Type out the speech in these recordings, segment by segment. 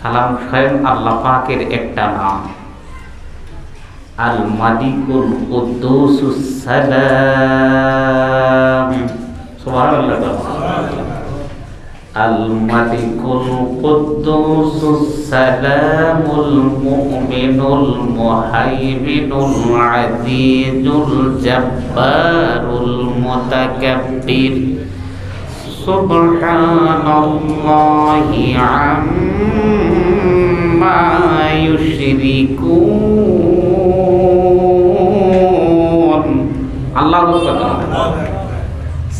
সালাম স্বয়ং আল্লাহ পাকের একটা নাম, আল মালিকুল কুদ্দুসুস সালাম। সুবহানাল্লাহ। আল মালিকুল কুদ্দুসুস সালামুল মুমিনুল মুহাইমিনুল আজিজুল জাব্বারুল মুতাকাব্বির সুবহানাল্লাহি আম্মা ইউশরিকুন। আল্লাহু আকবার।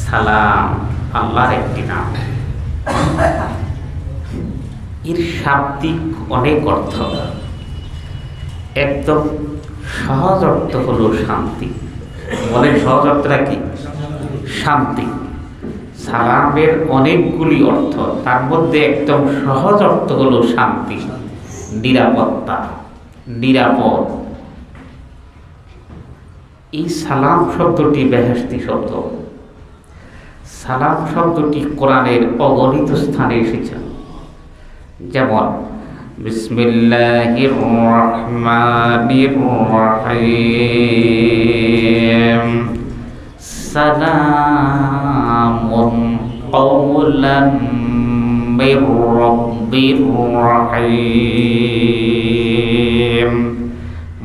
সালাম আল্লাহর একটি নাম। এর শাব্দিক অনেক অর্থ। একদম সহজ অর্থ হলো শান্তি। বলেন সহজ অর্থটা কি? শান্তি। সালামের অনেকগুলি অর্থ, তার মধ্যে একদম সহজ অর্থ হলো শান্তি, নিরাপত্তা, নিরাপদ। এই সালাম শব্দটি বেহেশতি শব্দ। সালাম শব্দটি কোরআনের অগণিত স্থানে এসেছে, যেমন বিসমিল্লাহির রহমানির রহিম, সালামুন কওলাম মির রাব্বির রহিম।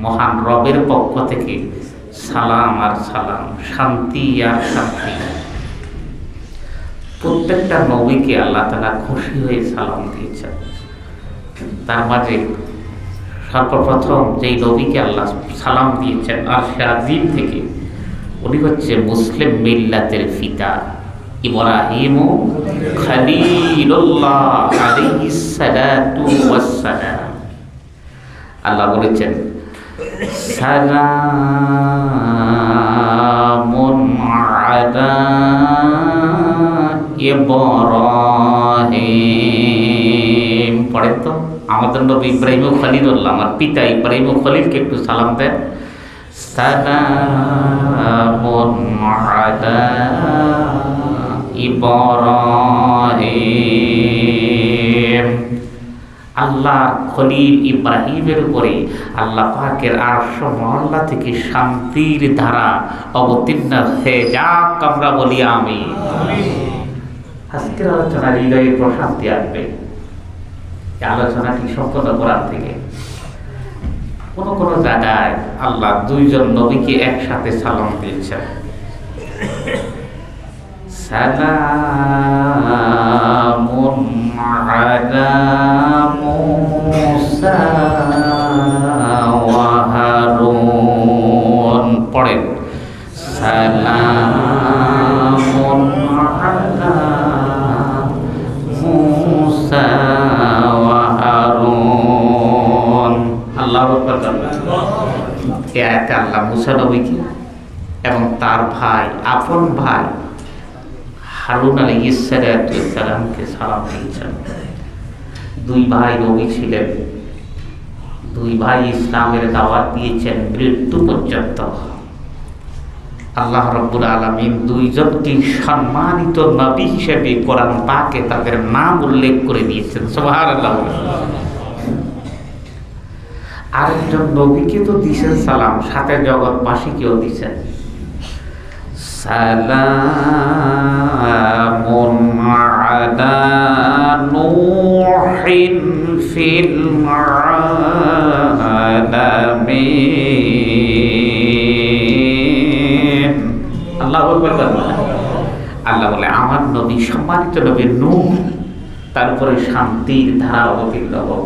মহান রবের পক্ষ থেকে সালাম আর সালাম, শান্তি আর শান্তি। প্রত্যেকটা নবীকে আল্লাহ তাআলা খুশি হয়ে সালাম দিয়েছেন। তার মাঝে সর্বপ্রথম যেই নবীকে আল্লাহ সালাম দিয়েছেন আরশে আজিম থেকে, উনি হচ্ছে মুসলিম মিল্লাতের পিতা ইব্রাহিম খলিলুল্লাহ আলাইহিস সালাতু ওয়াস সালাম। আল্লাহ বলেছেন সালামুন আলা ইব্রাহিম। পড়েন তো, আমাদের নবী ইব্রাহিম খলিলুল্লাহ, আমার পিতা ইব্রাহিম খলিলকে একটু সালাম দেন। সালামুন আলা ইব্রাহিম। আল্লাহ খলিল ইব্রাহিমের উপরে আল্লাহ পাকের আরশ মহল্লা থেকে শান্তির ধারা অবতীর্ণ হয়ে যাক, আমরা বলি আমিন। আজকের আলোচনা হৃদয়ের প্রশান্তি আসবে। এই আলোচনাটি সম্পন্ন করার থেকে কোন কোন জায়গায় আল্লাহ দুইজন নবীকে একসাথে সালাম দিয়েছেন। সালামুন আলা মুসা ওয়া হারুন। পড়েন সালামুন আলা মুসা ওয়া হারুন। আল্লাহু আকবার। এই আয়াতে আল্লাহ মুসা নবীকে এবং তার ভাই, আপন ভাই হারুন আলাইহিস সালামকে সালাম দিয়েছেন। দুই ভাই নবী ছিলেন, দুই ভাই ইসলামের দাওয়াত দিয়েছেন মৃত্যু পর্যন্ত। আল্লাহ রাব্বুল আলামিন দুইজনকে সম্মানিত নবী হিসেবে কোরআন পাকে তাদের নাম উল্লেখ করে দিয়েছেন। সুবহানাল্লাহ। আরেকজন নবীকে তো দিয়েছেন সালাম, সাথে জগৎবাসীকেও দিয়েছেন। সালামুন আলা নূহিন ফিল আলামিন। আল্লাহু আকবার। আল্লাহ বলে আমার নবী, সম্মানিত নবী নূহ, তার উপরে শান্তির ধারা অবতীর্ণ হোক।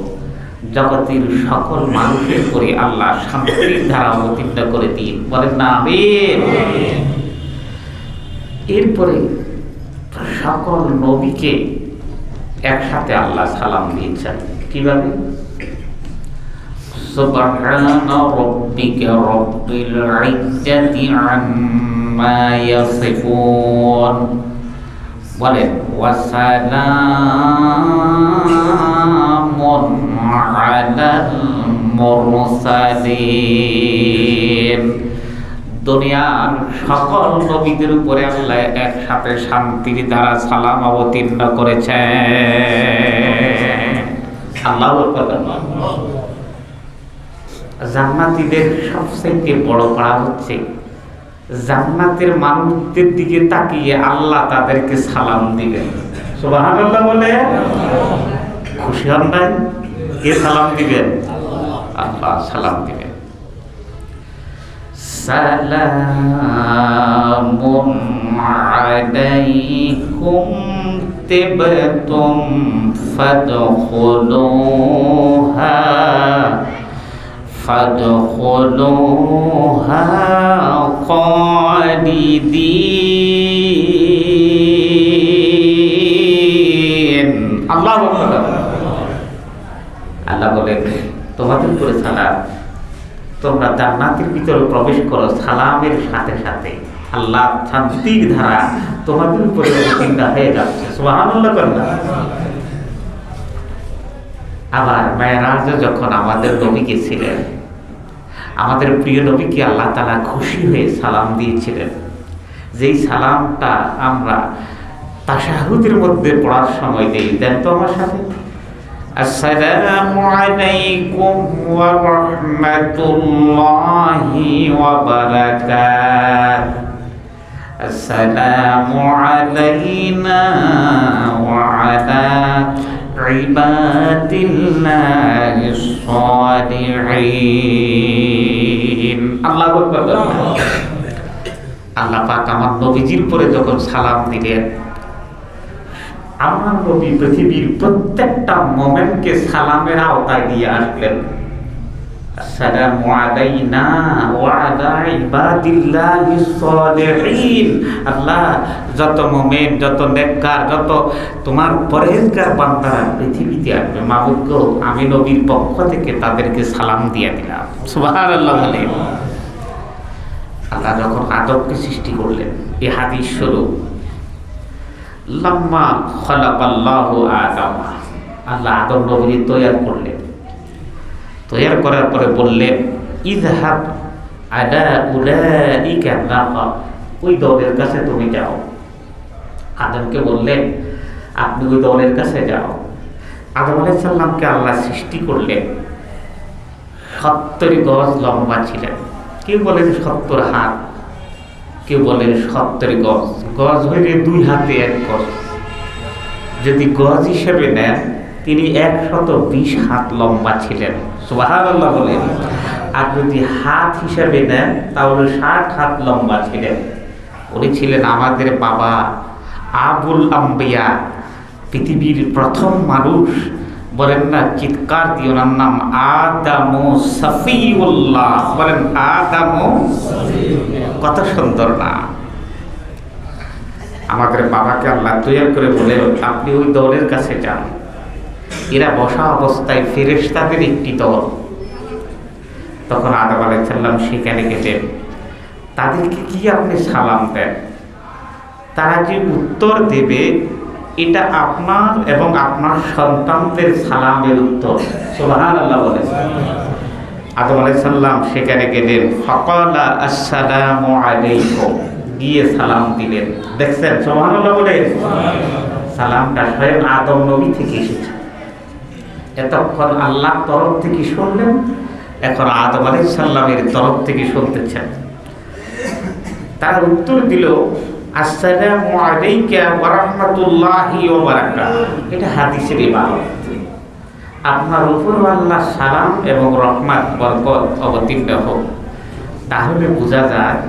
জগতের সকল মানুষের উপরে আল্লাহ শান্তির ধারা অবতীর্ণ করে দিন। বলেন না আমিন। এরপরে সকল নবীকে একসাথে আল্লাহ সালাম দিয়েছেন। কিভাবে? সুবহানা রাব্বিকা রাব্বিল ইজ্জাতি আম্মা ইয়াসিফুন। বলেন ওয়া সালামুন আলাল মুরসালিন। দুনিয়ার সকল নবীদের উপরে আল্লাহ একসাথে শান্তির দ্বারা সালাম অবতীর্ণ করেছেন। আল্লাহু আকবার। জান্নাতীদের সবচেয়ে বড় পাওয়া হচ্ছে জান্নাতের মানুষদের দিকে তাকিয়ে আল্লাহ তাদেরকে সালাম দিবেন। সুবহানাল্লাহ বলে খুশি হন নাই? কে সালাম দিবেন? আল্লাহ সালাম দিবেন। সালামুন আলাইকুম তিবতুম ফাদখুলুহা খালিদিন। আল্লাহ আল্লাহ বলেন তোমাদের উপরে সালাম, তোমরা জান্নাতের ভিতরে প্রবেশ করো, সালামের সাথে সাথে আল্লাহ শান্তির ধারা তোমাদের উপরে অবতীর্ণ হয়ে যাচ্ছে। সুবহানাল্লাহ বলেন। আবার মেরাজে যখন আমাদের নবী গেছিলেন, আমাদের প্রিয় নবীকে আল্লাহ তাআলা খুশি হয়ে সালাম দিয়েছিলেন, যেই সালামটা আমরা তাশাহুদের মধ্যে পড়ার সময় দেই। দেন তো আমার সাথে, আসসালামু আলাইকুম ওয়া রাহমাতুল্লাহি ওয়া বারাকাতুহু, আসসালামু আলাইনা ওয়া আলা ইবাদিল্লাহিস সালিহিন। আল্লাহু আকবার। আল্লাহ পাক আমার নবীজির পরে যখন সালাম দিলেন, আমার নবী পৃথিবীর প্রত্যেকটা মোমেন্টকে সালামের আওতায় দিয়ে আসলেন। আসসালামু আলাইনা ওয়া আলা ইবাদিল্লাহিস সালিহিন। আল্লাহ যত মুমিন, যত নেককার, যত তোমার পরহেজগার বান্দারা পৃথিবীতে আসবে, মাবুদ গো আমি নবীর পক্ষ থেকে তাদেরকে সালাম দিয়ে দিলাম। সুবহানাল্লাহ বলে আল্লাহ যখন আদমকে সৃষ্টি করলেন, এই হাদিস স্বরূপ, লাম্মা খালাকাল্লাহু আদম, আল্লাহ আদম নবীকে তৈয়ার করলেন। তৈয়ার করার পরে বললেন ইযহাব আলা উলাইকা নাফার, ওই দলের কাছে তুমি যাও। আদমকে বললেন আপনি ওই দলের কাছে যাও। আদম আলাইহিস সালামকে আল্লাহ সৃষ্টি করলেন, 70 গজ লম্বা ছিলেন। কেউ বলেন 70 হাত, কেউ বলেন 70 গজ। গজ হইলে 2 হাতে 1 গজ। যদি গজ হিসেবে নেন তিনি 120 হাত লম্বা ছিলেন। সুবহানাল্লাহ বলেন। আর যদি হাত হিসেবে নেন তাহলে 60 হাত লম্বা ছিলেন। উনি ছিলেন আমাদের বাবা আবুল আম্বিয়া, পৃথিবীর প্রথম মানুষ। বলেন না, চিৎকার দিয়ে ওনার নাম আদামু সফিউল্লাহ। বলেন আদামু, কত সুন্দর না। আমাদের বাবাকে আল্লাহ তৈরি করে বলে আপনি ওই দলের কাছে যান। এরা বসা অবস্থায় ফেরেশতাদের একটি দল। তখন আদম আলাইহিস সালাম সেখানে গেলেন। তাদেরকে কি আপনি সালাম দেন? তারা যে উত্তর দেবে এটা আপনার এবং আপনার সন্তানদের সালামের উত্তর। সুবহানাল্লাহ বলেন। আদম আলাইহিস সালাম সেখানে গেলেন। ফাকালা আসসালামু আলাইকুম, গিয়ে সালাম দিলেন। দেখছেন? সুবহানাল্লাহ বলেন। সালামটা স্বয়ং আদম নবী থেকে এসেছে। এতক্ষণ আল্লাহর তরফ থেকে শুনলেন, এখন আদম আলাইহিস সালামের তরফ থেকে শুনতেছেন। তার উত্তর দিল আসসালামু আলাইকা ওয়া রাহমাতুল্লাহি ওয়া বারাকাতুহু। এটা হাদিসের ইবারত। আপনার উপর আল্লাহর সালাম এবং রহমত বরকত অবতীর্ণ হোক। তাহলে বোঝা যায়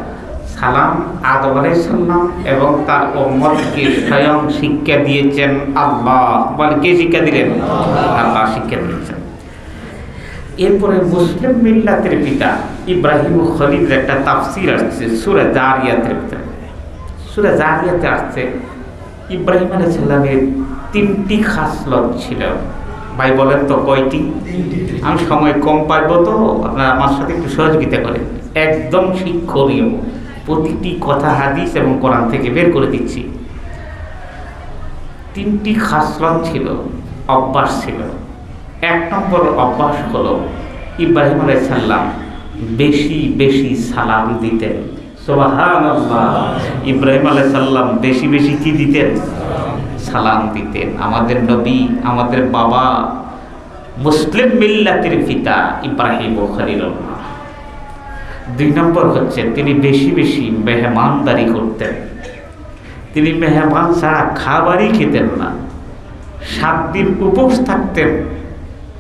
সালাম আদম আলাইহিস সালাম এবং তার উম্মতকে স্বয়ং শিক্ষা দিয়েছেন আল্লাহ। বলে কে শিক্ষা দিলেন? আল্লাহ শিক্ষা দিয়েছেন। এরপরে মুসলিম মিল্লাতের পিতা ইব্রাহিম খলিলের একটা তাফসীর আসছে সূরা জারিয়াতের ভিতরে। সূরা জারিয়াতে আসছে ইব্রাহিম আলাইহিস সালামের 3টি খাসলত ছিল। ভাই বলেন তো কয়টি? আমি সময় কম পাইব তো আপনারা আমার সাথে একটু সহযোগিতা করেন। একদম শিক্ষণীয়, প্রতিটি কথা হাদিস এবং কোরআন থেকে বের করে দিচ্ছি। 3টি খাসলত ছিল, অভ্যাস ছিল। 1 নম্বর অভ্যাস হলো ইব্রাহিম আলাইহিস সালাম বেশি বেশি সালাম দিতেন। সুবহানাল্লাহ। ইব্রাহিম আলাইহিস সালাম বেশি বেশি কি দিতেন? সালাম দিতেন। আমাদের নবী, আমাদের বাবা মুসলিম মিল্লাতের পিতা ইব্রাহিম খলিলুল্লাহ। 2 নম্বর হচ্ছে তিনি বেশি বেশি মেহমানদারি করতেন। তিনি মেহমান ছাড়া খাবারই খেতেন না। 7 দিন উপোস থাকতেন,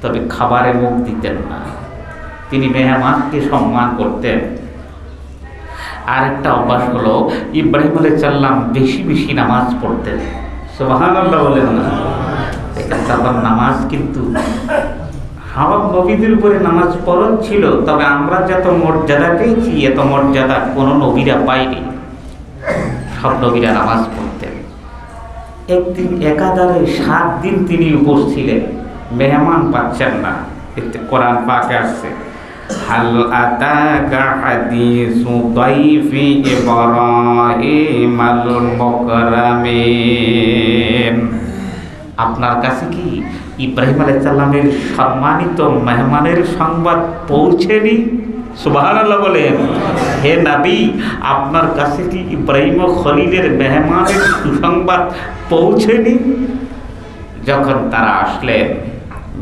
তবে খাবারে মুখ দিতেন না। তিনি মেহমানকে সম্মান করতেন। আরেকটা অভ্যাস হলো ইব্রাহিম আলাইহিস সালাম বেশি বেশি নামাজ পড়তেন। সুবহানাল্লাহ বলেন না? তারপর নামাজ কিন্তু সব নবীদের উপরে নামাজ ফরজ ছিল, তবে আমরা যত মর্যাদা পেয়েছি এত মর্যাদা কোনো নবীরা পায়নি। সব নবীরা নামাজ পড়তেন। একদিন একাধারে 7 দিন তিনি উপোস ছিলেন, মেহমান পাচ্ছেন না। এতে কোরআন পাকে আসছে, হাল আতাকা হাদিসু দাইফি ইব্রাহিমাল মুকরামিন। আপনার কাছে কি ইব্রাহিম আলাইহিস সালামের সম্মানিত মেহমানের সংবাদ পৌঁছেনি? সুবহানাল্লাহ বলেন। হে নবী, আপনার কাছে কি ইব্রাহিম খলিলের মেহমানের সুসংবাদ পৌঁছেনি? যখন তারা আসলেন,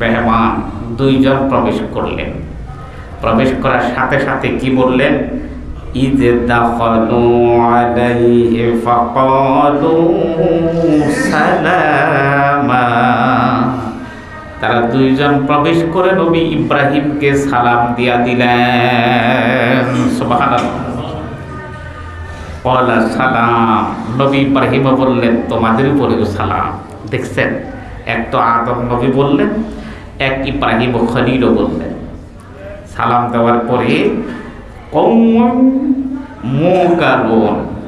মেহমান 2 জন প্রবেশ করলেন। প্রবেশ করার সাথে সাথে কি বললেন? ইয দাখালু আলাইহি ফাকালু সালামা। তারা 2 জন প্রবেশ করে নবী ইব্রাহিমকে সালাম দিয়া দিলেন। সুবহানাল্লাহ। ওয়ালা সালাম। নবী ইব্রাহিম বললেন, তোমাদের উপরেও সালাম। দেখছেন, এক তো আদম নবী বললেন, এক ইব্রাহিম খলিলও বললেন। সালাম দেওয়ার পরে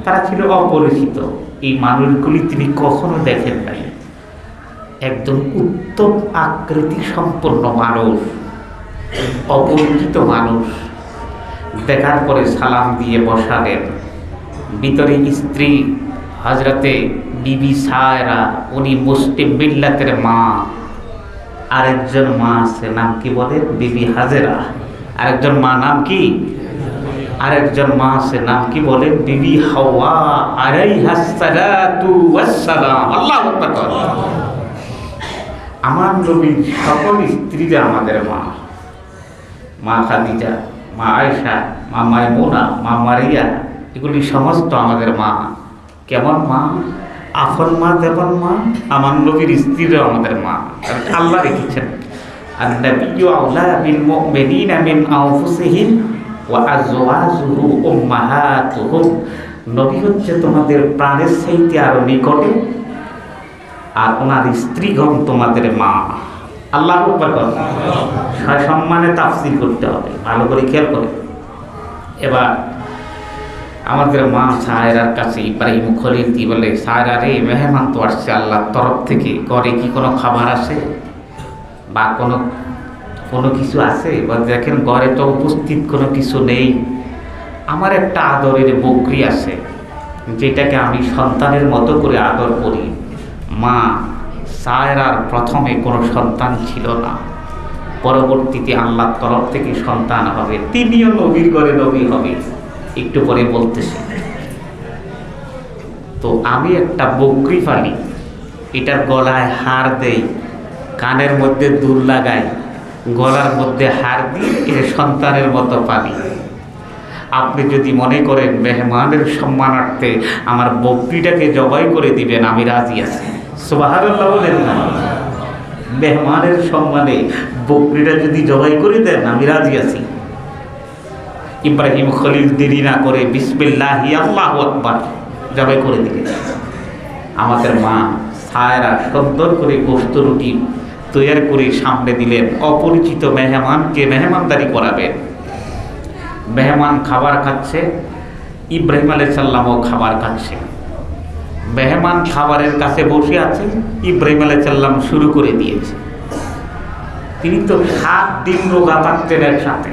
তারা ছিল অপরিচিত। এই মানুষগুলি তিনি কখনো দেখেন নাই। একদম উত্তম আকৃতি সম্পন্ন মানুষ, অপরিচিত মানুষ। দেখার পরে সালাম দিয়ে বসালেন। ভিতরে স্ত্রী হযরতে বিবি সায়রা, উনি মুসলিম মিল্লাতের মা। আরেকজন মা আছে, নাম কি বলে? বিবি হাজেরা। আরেকজন মা নাম কি? আরেকজন মা আছে, নাম কি বলে? বিবি হাওয়া আলাইহাস সালাতু ওয়াস সালাম। আল্লাহু আকবার। আমার নবীর সকল স্ত্রীরা আমাদের মা। মা খাদিজা, মা আয়েশা, মা মাইমুনা, মা মারিয়া, এগুলি সমস্ত আমাদের মা। কেমন মা? আপন মা যেমন মা, আমার নবীর স্ত্রীরা আমাদের মা। আল্লাহ রেখেছেন, আন-নাবিয়্যু আওলা বিল মুমিনিনা মিন আনফুসিহিম ওয়া আজওয়াজুহু উম্মাহাতুহুম। নবী হচ্ছে তোমাদের প্রাণের চাইতে আরো নিকটে, আর ওনার স্ত্রীগণ তোমাদের মা। আল্লাহু আকবার। সম্মানে তাফসীর করতে হবে, ভালো করে খেয়াল করে। এবার আমাদের মা সায়রার কাছে ইব্রাহিম খলিল কি বলে, সায়রা রে, মেহমান তো আসছে আল্লাহর তরফ থেকে, ঘরে কি কোনো খাবার আছে বা কোনো কিছু আছে? বা দেখেন ঘরে তো উপস্থিত কোনো কিছু নেই। আমার একটা আদরের বকরি আছে, যেটাকে আমি সন্তানের মতো করে আদর করি। মা সায়রার প্রথমে কোনো সন্তান ছিল না, পরবর্তীতে আল্লাহর তরফ থেকে সন্তান হবে, তিনিও নবীর ঘরে নবী হবে। একটু পরে বলতেছি। তো আমি একটা বকরি পালি, এটার গলায় হার দেই, কানের মধ্যে দুল লাগাই, গলার মধ্যে হার দিই, এর সন্তানের মতো পালি। আপনি যদি মনে করেন মেহমানের সম্মানার্থে আমার বকরিটাকে জবাই করে দিবেন, আমি রাজি আছি। সুবহানাল্লাহ বলেন না? মেহমানের সম্মানে বকরিটা যদি জবাই করে দেন, আমি রাজি আছি। ইব্রাহিম খলিল দেরি না করে বিসমিল্লাহি আল্লাহু আকবার জবাই করে দিলেন। আমাদের মা সায়রা সুন্দর করে গোশত রুটি তৈরি করে সামনে দিলেন। অপরিচিত মেহমানকে মেহমানদারি করাবেন। মেহমান খাবার খাচ্ছে, ইব্রাহিম আলাইহিস সালামও খাবার খাচ্ছে। মেহমান খাবারের কাছে বসে আছে, ইব্রাহিম আলাইহিস সালাম শুরু করে দিয়েছে। তিনি তো 7 দিন রোজা থাকতেন একসাথে।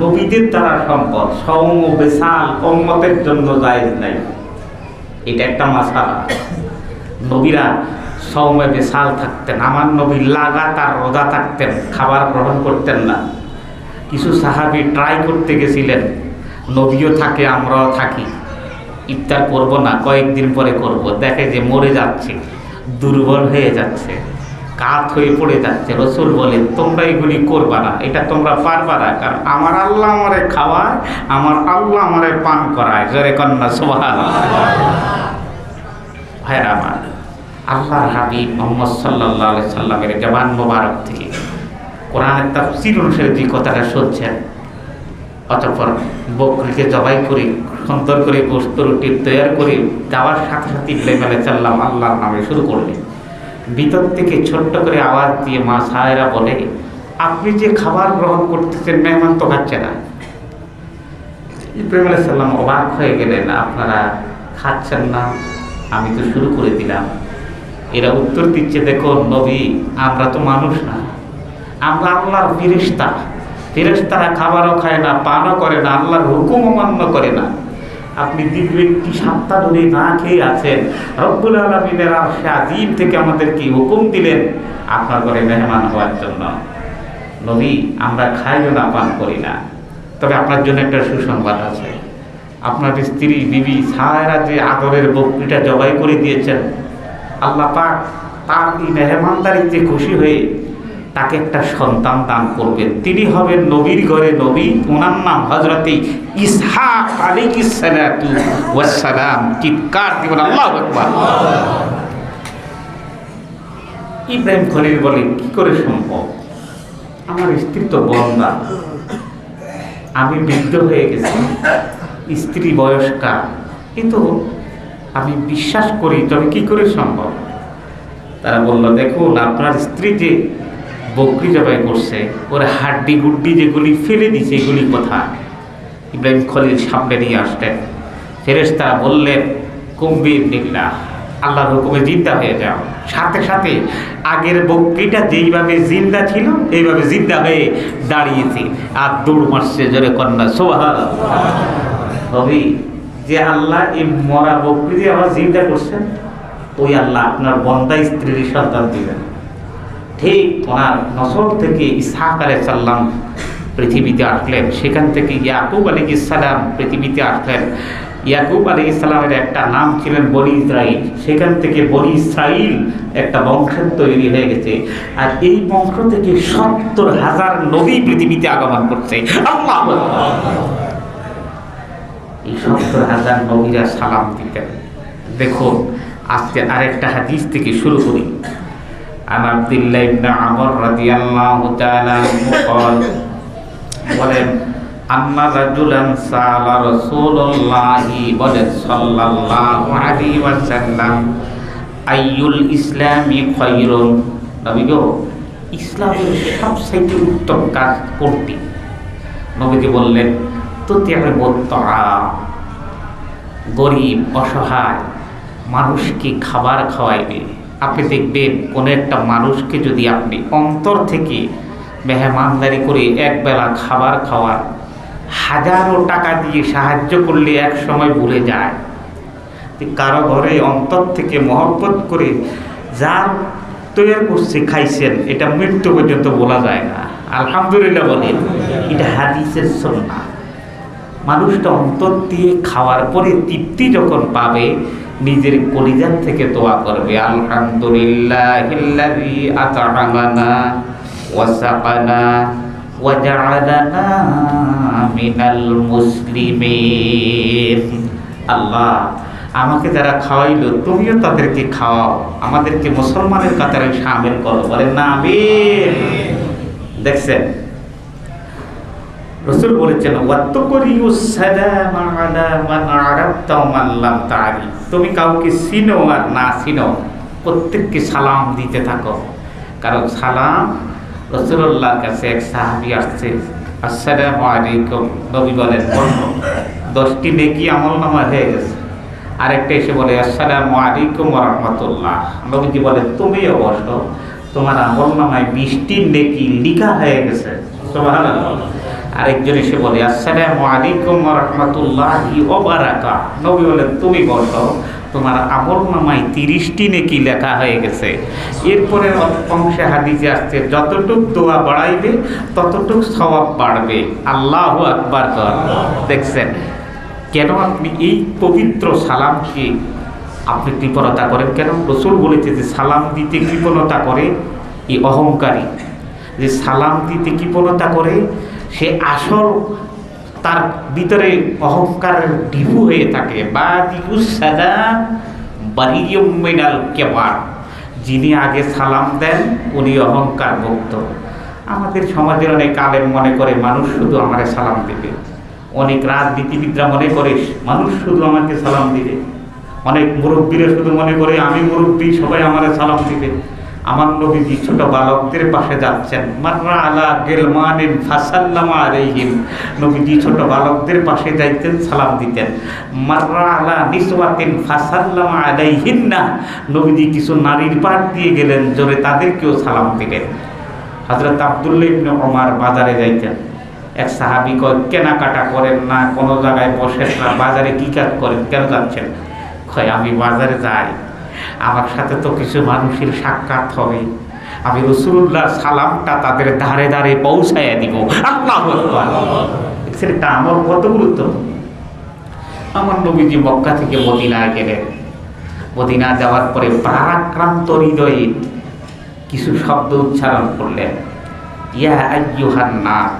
নবীদের দ্বারা সম্পদ, সওম ও বিসাল উম্মতের জন্য জায়েজ নাই। এটা একটা মাসালা। নবীরা সওমে বিসাল থাকতেন। আমার নবী লাগাতার রোজা থাকতেন, খাবার গ্রহণ করতেন না। কিছু সাহাবী ট্রাই করতে গেছিলেন, নবীও থাকে আমরাও থাকি, ইফতার করব না, কয়েকদিন পরে করব। দেখে যে মরে যাচ্ছে, দুর্বল হয়ে যাচ্ছে। কাত হয়ে পড়ে যাচ্ছে। রসুল বলেন তোমরা এগুলি করবা না, এটা তোমরা পারবা না, কারণ আমার আল্লাহ আমারে খাওয়ায়, আমার আল্লাহ আমারে পান করায়। জোরে কন্যা সুবহানাল্লাহ। ভাইরা আমার, আল্লাহর হাবিব মুহাম্মদ সাল্লাল্লাহু আলাইহি সাল্লামের জবান মোবারক থেকে কোরআনের তাফসীর অনুসারে যে কথাটা শুনছেন, অতঃপর বকরিকে জবাই করে সুন্দর করে গোশত রুটি তৈরি করে দেওয়ার সাথে সাথে ইব্রাহিম আলাইহিস সালাম আল্লাহর নামে শুরু করলেন। ভিতর থেকে ছোট্ট করে আওয়াজ দিয়ে মা সায়রা বলে, আপনি যে খাবার গ্রহণ করতেছেন মেহমান তো খাচ্ছে না। ইব্রাহিম আলাইহিস সালাম অবাক হয়ে গেলেন, আপনারা খাচ্ছেন না, আমি তো শুরু করে দিলাম। এরা উত্তর দিচ্ছে, দেখো নবী, আমরা তো মানুষ না, আমরা আল্লাহর ফেরেশতা। ফেরেশতারা খাবারও খায় না, পানও করে না, আল্লাহর হুকুম অমান্য করে না। আপনি দীর্ঘ একটি সপ্তাহ ধরে না খেয়ে আছেন, রব্বুল আলামিনের আরশে আজিম থেকে আমাদেরকে হুকুম দিলেন আপনার ঘরে মেহমান হওয়ার জন্য। নবী, আমরা খাইও না, পান করি না, তবে আপনার জন্য একটা সুসংবাদ আছে। আপনার স্ত্রী বিবি সায়রা যে আদরের বকরিটা জবাই করে দিয়েছেন, আল্লাহ পাক তার এই মেহমানদারিতে খুশি হয়ে তাকে একটা সন্তান দান করবেন। তিনি হবেন নবীর ঘরে নবী, ওনার নাম হযরতে ইসহাক আলাইহিস সালাতু ওয়াস সালাম। চিৎকার দিবেন আল্লাহু আকবার। ইব্রাহিম খলিল বলে, কি করে সম্ভব? আমার স্ত্রী তো বন্দা, আমি বৃদ্ধ হয়ে গেছি, স্ত্রী বয়স্কা, কিন্তু আমি বিশ্বাস করি, তবে কি করে সম্ভব? তারা বলল, দেখুন আপনার স্ত্রী যে বকরি জবাই করছে, ওর হাড্ডি গুড্ডি যেগুলি ফেলে দিছে, এগুলি কথা ইব্রাহিম খলিল সামনে নিয়ে আসলেন। ফেরেশতারা বললেন, কুম্বির নিল্লাহ, আল্লাহর হুকুমে জিন্দা হয়ে যাও। সাথে সাথে আগের বকরিটা যেইভাবে জিন্দা ছিল এইভাবে জিন্দা হয়ে দাঁড়িয়েছে আর দৌড় মারছে। জোরে কন্যা সুবহানাল্লাহ। হবি যে আল্লাহ এই মরা বকরি দিয়ে আবার জিন্দা করছেন, ওই আল্লাহ আপনার বন্দা স্ত্রীর সন্তান দিবেন। ঠিক ওনার নসল থেকে ইসহাক আলাইহিস সালাম পৃথিবীতে আসলেন, সেখান থেকে ইয়াকুব আলাইহিস সালাম পৃথিবীতে আসলেন। ইয়াকুব আলাইহিস সালামের একটা নাম ছিলেন বনি ইসরাইল, সেখান থেকে বনি ইসরাইল একটা বংশের তৈরি হয়ে গেছে। আর এই বংশ থেকে ৭০,০০০ নবী পৃথিবীতে আগমন করছে। আল্লাহু আকবার। এই ৭০,০০০ নবীরা সালাম দিতেন। দেখুন, আজকে আরেকটা হাদিস থেকে শুরু করি। আন আব্দুল্লাহ ইবনে আমর রাদিয়াল্লাহু তাআলা আনহু قال বলেন, আন্না রাজুলান সাআলা রাসূলুল্লাহি সাল্লাল্লাহু আলাইহি ওয়াসাল্লাম আইয়ুল ইসলামি খায়রুন। নবী গো, ইসলামের সবচেয়ে উত্তম কাজ কোনটি? নবীজি বললেন, গরিব অসহায় মানুষকে খাবার খাওয়াইবে। আপনি দেখবেন কোনো একটা মানুষকে যদি আপনি অন্তর থেকে মেহমানদারি করে একবেলা খাবার খাওয়ার, হাজারো টাকা দিয়ে সাহায্য করলে এক সময় ভুলে যায়। কারো ঘরে অন্তর থেকে মহব্বত করে যার তৈরি করছে খাইছেন, এটা মৃত্যু পর্যন্ত বলা যায় না। আলহামদুলিল্লাহ বলেন, এটা হাদিসের সুন্নাহ। মানুষটা অন্তর দিয়ে খাওয়ার পরে তৃপ্তি যখন পাবে, নিজের কলিজার থেকে দোয়া করবে, আলহামদুলিল্লাহিল্লাযী আত'আমানা ওয়া সাকানা ওয়া জা'আলানা মিনাল মুসলিমিন। আল্লাহ, আমাকে যারা খাওয়াইলো তুমিও তাদেরকে খাওয়াও, আমাদেরকে মুসলমানের কাতারে শামিল করো। বলেন না আমিন। দেখছেন, রাসূল বলেছেন, ওয়াত্তাকুরিউস সালামা আলা মান আরাফতা ওয়া মান লাম তা'রিফ। তুমি কাউকে চিনো আর না চিনো, প্রত্যেককে সালাম দিতে থাকো। কারণ সালাম, রাসূলুল্লাহর কাছে এক সাহাবী আসছে, আসসালামু আলাইকুম। নবী বলেন, বলো। 10টি নেকি আমলনামা হয়ে গেছে। আরেকটা এসে বলে, আসসালামু আলাইকুম ওয়া রাহমাতুল্লাহ। নবীজি বলেন, তুমিও বসো, তোমার আমলনামায় 20টি নেকি লেখা হয়ে গেছে। সুবহানাল্লাহ। আরেকজন এসে বলে, আসসালামু আলাইকুম ওয়া রাহমাতুল্লাহি ওয়া বারাকাতুহু। নবী বলেন, তুমি বসো, তোমার আমলনামায় 30টি নেকি লেখা হয়ে গেছে। এরপরে অংশে হাদিসে আসছে, যতটুক দোয়া বাড়াইবে ততটুক সওয়াব বাড়বে। আল্লাহু আকবার। দেখছেন কেন আপনি এই পবিত্র সালামকে আপনি কৃপণতা করেন কেন? রাসূল বলেছে যে সালাম দিতে কৃপণতা করে এই অহংকারী যে সালাম দিতে কৃপণতা করে, সে আসল তার ভিতরে অহংকার ঢিপু হয়ে থাকে। যিনি আগে সালাম দেন উনি অহংকার মুক্ত। আমাদের সমাজের অনেক আলেম মনে করে মানুষ শুধু আমারে সালাম দিবে, অনেক রাজনীতিবিদরা মনে করে মানুষ শুধু আমাকে সালাম দিবে, অনেক মুরব্বীরা শুধু মনে করে আমি মুরব্বী, সবাই আমারে সালাম দিবে। আমার নবীজি ছোট বালকদের পাশে যাচ্ছেন, মাররা আলা গিলমানিন ফাসাল্লামা আলাইহিম, নবীজি ছোট বালকদের পাশে যাইতেন, সালাম দিতেন। মাররা আলা নিসওয়াতিন ফাসাল্লামা আলাইহিন্না, নবীজি কিছু নারীর পাশ দিয়ে গেলেন, জোরে তাদেরকেও সালাম দিলেন। হযরত আব্দুল্লাহ ইবনে ওমর বাজারে যাইতেন, এক সাহাবী কয় কেনাকাটা করেন না, কোনো জায়গায় বসেন না, বাজারে কি কাজ করেন, কেন যাচ্ছেন? কয় আমি বাজারে যাই, আমার সাথে তো কিছু মানুষের সাক্ষাৎ হবে, আমি রাসূলুল্লাহর সালামটা তাদের ধারে ধারে পৌঁছাইয়া দিব। আল্লাহু আকবার! সেটা আমার কত গুরুত্ব। আমার নবীজি মক্কা থেকে মদিনায় গেলেন, মদিনা যাওয়ার পরে প্রাণাক্রান্ত হৃদয়ে কিছু শব্দ উচ্চারণ করলেন, ইয়া আইয়ুহান নাস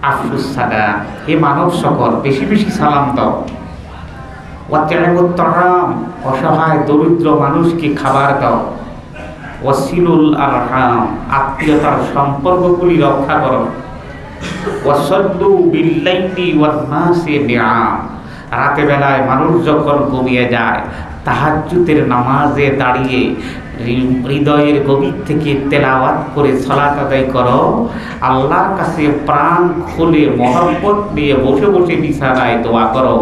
আফশুস সালাম, হে মানব সকল বেশি বেশি সালাম দাও। ওয়াতি'মুত তাআম, অসহায় দরিদ্র মানুষকে খাবার দাও। ওয়াসিলুল আরহাম, আত্মীয়তার সম্পর্কগুলি রক্ষা করো। ওয়াসাল্লু বিল্লাইলি ওয়ান নাসি নিআম, রাতে বেলায় মানুষ যখন ঘুমিয়ে যায় তাহাজ্জুদের নামাজে দাঁড়িয়ে হৃদয়ের গভীর থেকে তেলাওয়াত করে সালাত আদায় করো। আল্লাহর কাছে প্রাণ খুলে মহব্বত নিয়ে বসে বসে বিছানায় দোয়া করো।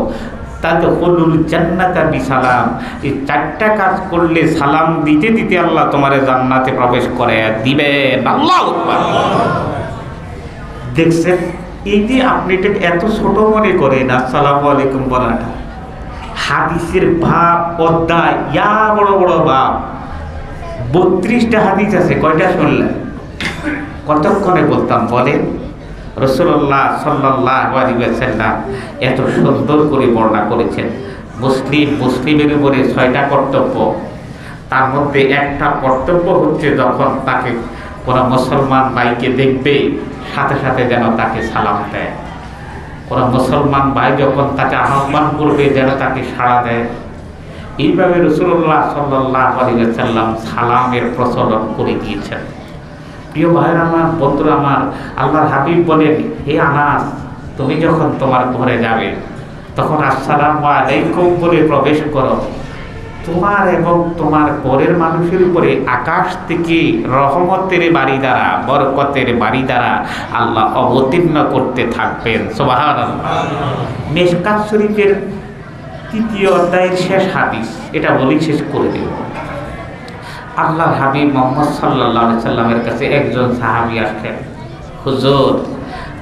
তাদখুলুল জান্নাতা বিসালাম, এই চারটা কাজ করলে সালাম দিতে দিতে আল্লাহ তোমার জান্নাতে প্রবেশ করে দিবেন। আল্লাহু আকবার! দেখছেন, এই যে আপনি এটা এত ছোট মনে করেন আসসালামু আলাইকুম বলাটা, হাদিসের ভাব অধ্যায় ইয়া বড় বড় ভাব, 32টা হাদিস আছে। কয়টা শুনলেন? কতক্ষণে বলতাম বলেন? রাসূলুল্লাহ সাল্লাল্লাহু আলাইহি ওয়াসাল্লাম এত সুন্দর করে বর্ণনা করেছেন। মুসলিমের উপরে 6টা কর্তব্য, তার মধ্যে একটা কর্তব্য হচ্ছে যখন তাকে কোনো মুসলমান ভাইকে দেখবে সাথে সাথে যেন তাকে সালাম দেয়। কোনো মুসলমান ভাই যখন তাকে আহ্বান করবে যেন তাকে সাড়া দেয়। এইভাবে রাসূলুল্লাহ সাল্লাল্লাহু আলাইহি ওয়াসাল্লাম সালামের প্রচলন করে দিয়েছেন। প্রিয় ভাইয়ের আমার, বন্ধুরা আমার, আল্লাহর হাবিব বলেন, হে আনাস, তুমি যখন তোমার ঘরে যাবে তখন আসসালামু আলাইকুম বলে প্রবেশ করো। তোমার এবং তোমার ঘরের মানুষের উপরে আকাশ থেকে রহমতের বাড়ি দ্বারা, বরকতের বাড়ি দ্বারা আল্লাহ অবতীর্ণ করতে থাকবেন। সুবহানাল্লাহ। মিশকাত শরীফের 3য় অধ্যায়ের শেষ হাদিস, এটা বলি শেষ করে দেব। আল্লাহর হাবিব মুহাম্মদ সাল্লাল্লাহু আলাইহি সাল্লামের কাছে একজন সাহাবী আসলেন, হুজুর,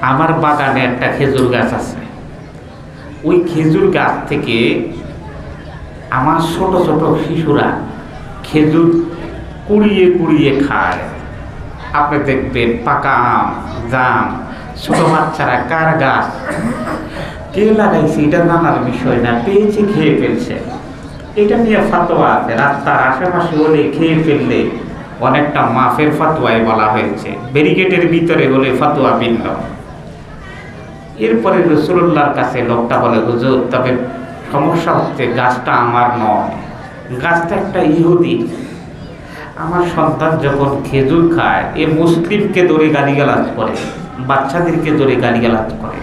আমার বাগানে একটা খেজুর গাছ আছে, ওই খেজুর গাছ থেকে আমার ছোট ছোট শিশুরা খেজুর কুড়িয়ে কুড়িয়ে খায়। আপনি দেখবেন পাকা আম, জাম, ছোট বাচ্চারা কার গাছ কে লাগাইছে এটা জানার বিষয় না, পেয়েছে খেয়ে ফেলছে। এটা নিয়ে ফাতোয়া আছে, রাস্তার আশেপাশে হলে খেয়ে ফেললে অনেকটা মাফের ফাতোয়ায় বলা হয়েছে, ব্যারিকেডের ভিতরে হলে ফাতোয়া ভিন্ন। এরপরে রাসূলুল্লাহর কাছে লোকটা বলে, হুজুর, তবে সমস্যা হচ্ছে গাছটা আমার নয়, গাছটা একটা ইহুদি। আমার সন্তান যখন খেজুর খায় এ মুসলিমকে ধরে গালিগালাজ করে, বাচ্চাদেরকে ধরে গালিগালাজ করে।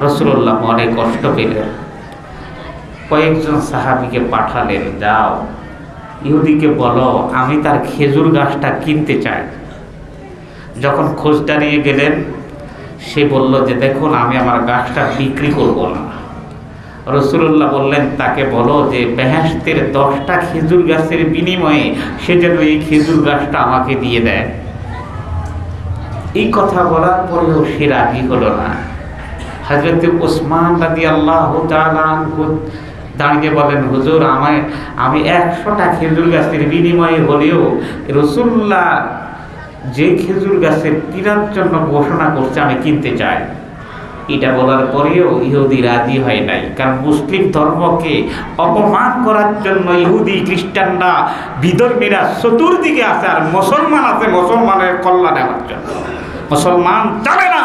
রাসূলুল্লাহ অনেক কষ্ট পেলেন, কয়েকজন সাহাবীকে পাঠালেন, যাও ইহুদিকে বলো আমি তার খেজুর গাছটা কিনতে চাই। যখন খোঁজটা নিয়ে গেলেন, সে বলল যে দেখুন, আমি আমার গাছটা বিক্রি করব না। রাসূলুল্লাহ বললেন, তাকে বলো যে বেহেশতের 10টা খেজুর গাছের বিনিময়ে সে যেন এই খেজুর গাছটা আমাকে দিয়ে দেয়। এই কথা বলার পরেও সে রাজি হলো না। হযরত ওসমান রাদিয়াল্লাহু তাআলা আনহু দাঁড়িয়ে বলেন, হুজুর, আমি 100টা খেজুর গাছের বিনিময়ে হলেও রাসূলুল্লাহ যে খেজুর গাছের কেনার জন্য ঘোষণা করছে আমি কিনতে চাই। এটা বলার পরেও ইহুদি রাজি হয় নাই, কারণ মুসলিম ধর্মকে অপমান করার জন্য ইহুদি খ্রিস্টানরা বিধর্মীরা চতুর্দিকে আছে, আর মুসলমান আছে মুসলমানের কল্যাণ নেওয়ার জন্য। মুসলমান চলে না।